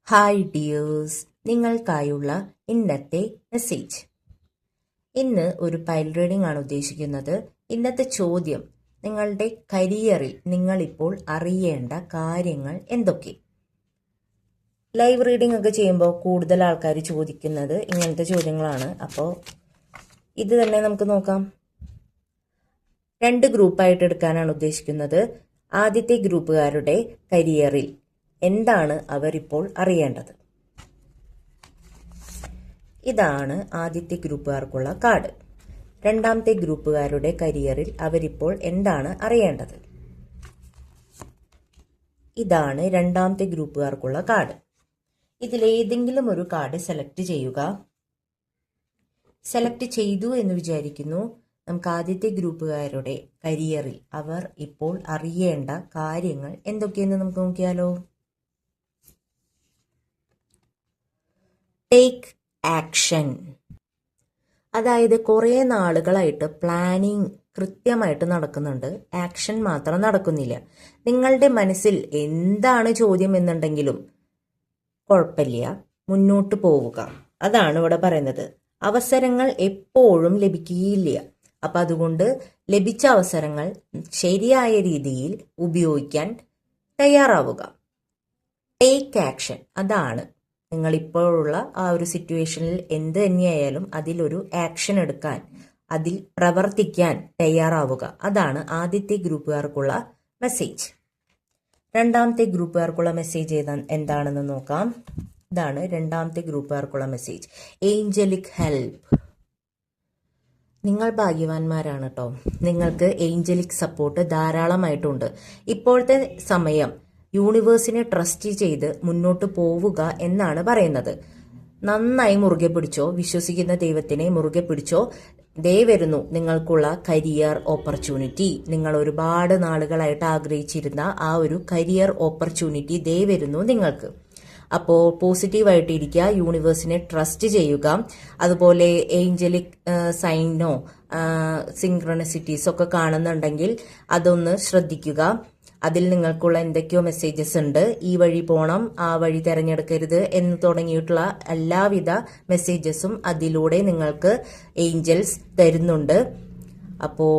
Hi dears, നിങ്ങൾക്കായുള്ള ഇന്നത്തെ message. ഇന്ന് ഒരു പൈൽ റീഡിംഗ് ആണ് ഉദ്ദേശിക്കുന്നത്. ഇന്നത്തെ ചോദ്യം: നിങ്ങളുടെ കരിയറിൽ നിങ്ങളിപ്പോൾ അറിയേണ്ട കാര്യങ്ങൾ എന്തൊക്കെ? ലൈവ് റീഡിംഗ് ഒക്കെ ചെയ്യുമ്പോൾ കൂടുതൽ ആൾക്കാർ ചോദിക്കുന്നത് ഇങ്ങനത്തെ ചോദ്യങ്ങളാണ്. അപ്പോൾ ഇത് തന്നെ നമുക്ക് നോക്കാം. 2 ഗ്രൂപ്പായിട്ട് എടുക്കാനാണ് ഉദ്ദേശിക്കുന്നത്. ആദ്യത്തെ ഗ്രൂപ്പുകാരുടെ കരിയറിൽ എന്താണ് അവരിപ്പോൾ അറിയേണ്ടത്? ഇതാണ് ആദ്യത്തെ ഗ്രൂപ്പുകാർക്കുള്ള കാർഡ്. രണ്ടാമത്തെ ഗ്രൂപ്പുകാരുടെ കരിയറിൽ അവരിപ്പോൾ എന്താണ് അറിയേണ്ടത്? ഇതാണ് രണ്ടാമത്തെ ഗ്രൂപ്പുകാർക്കുള്ള കാർഡ്. ഇതിലേതെങ്കിലും ഒരു കാർഡ് സെലക്ട് ചെയ്യുക. സെലക്ട് ചെയ്തു എന്ന് വിചാരിക്കുന്നു. നമുക്ക് ആദ്യത്തെ ഗ്രൂപ്പുകാരുടെ കരിയറിൽ അവർ ഇപ്പോൾ അറിയേണ്ട കാര്യങ്ങൾ എന്തൊക്കെയെന്ന് നമുക്ക് നോക്കിയാലോ. Take action. അതായത് കുറേ നാളുകളായിട്ട് പ്ലാനിങ് കൃത്യമായിട്ട് നടക്കുന്നുണ്ട്, ആക്ഷൻ മാത്രം നടക്കുന്നില്ല. നിങ്ങളുടെ മനസ്സിൽ എന്താണ് ചോദ്യം എന്നുണ്ടെങ്കിലും കുഴപ്പമില്ല, മുന്നോട്ട് പോവുക. അതാണ് ഇവിടെ പറയുന്നത്. അവസരങ്ങൾ എപ്പോഴും ലഭിക്കുകയില്ല. അപ്പം അതുകൊണ്ട് ലഭിച്ച അവസരങ്ങൾ ശരിയായ രീതിയിൽ ഉപയോഗിക്കാൻ തയ്യാറാവുക. Take action. അതാണ് നിങ്ങളിപ്പോഴുള്ള ആ ഒരു സിറ്റുവേഷനിൽ എന്ത് തന്നെയായാലും അതിലൊരു ആക്ഷൻ എടുക്കാൻ, അതിൽ പ്രവർത്തിക്കാൻ തയ്യാറാവുക. അതാണ് ആദ്യത്തെ ഗ്രൂപ്പുകാർക്കുള്ള മെസ്സേജ്. രണ്ടാമത്തെ ഗ്രൂപ്പുകാർക്കുള്ള മെസ്സേജ് എന്താണെന്ന് നോക്കാം. ഇതാണ് രണ്ടാമത്തെ ഗ്രൂപ്പുകാർക്കുള്ള മെസ്സേജ്. Angelic help. നിങ്ങൾ ഭാഗ്യവാന്മാരാണ് കേട്ടോ. നിങ്ങൾക്ക് ഏഞ്ചലിക് സപ്പോർട്ട് ധാരാളമായിട്ടുണ്ട്. ഇപ്പോഴത്തെ സമയം യൂണിവേഴ്സിനെ ട്രസ്റ്റ് ചെയ്ത് മുന്നോട്ട് പോവുക എന്നാണ് പറയുന്നത്. നന്നായി മുറുകെ പിടിച്ചോ, വിശ്വസിക്കുന്ന ദൈവത്തിനെ മുറുകെ പിടിച്ചോ. ദേ വരുന്നു നിങ്ങൾക്കുള്ള കരിയർ ഓപ്പർച്യൂണിറ്റി. നിങ്ങൾ ഒരുപാട് നാളുകളായിട്ട് ആഗ്രഹിച്ചിരുന്ന ആ ഒരു കരിയർ ഓപ്പർച്യൂണിറ്റി ദേ വരുന്നു നിങ്ങൾക്ക്. അപ്പോൾ പോസിറ്റീവായിട്ട് ഇരിക്കുക, യൂണിവേഴ്സിനെ ട്രസ്റ്റ് ചെയ്യുക. അതുപോലെ ഏഞ്ചലിക് സൈനോ സിങ്ക്രണസിറ്റീസ് ഒക്കെ കാണുന്നുണ്ടെങ്കിൽ അതൊന്ന് ശ്രദ്ധിക്കുക. അതിൽ നിങ്ങൾക്കുള്ള എന്തൊക്കെയോ മെസ്സേജസ് ഉണ്ട്. ഈ വഴി പോകണം, ആ വഴി തിരഞ്ഞെടുക്കരുത് എന്ന് തുടങ്ങിയിട്ടുള്ള എല്ലാവിധ മെസ്സേജസും അതിലൂടെ നിങ്ങൾക്ക് ഏഞ്ചൽസ് തരുന്നുണ്ട്. അപ്പോൾ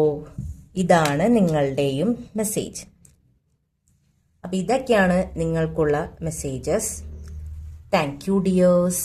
ഇതാണ് നിങ്ങളുടെയും മെസ്സേജ്. അപ്പം ഇതൊക്കെയാണ് നിങ്ങൾക്കുള്ള മെസ്സേജസ്. Thank you dears.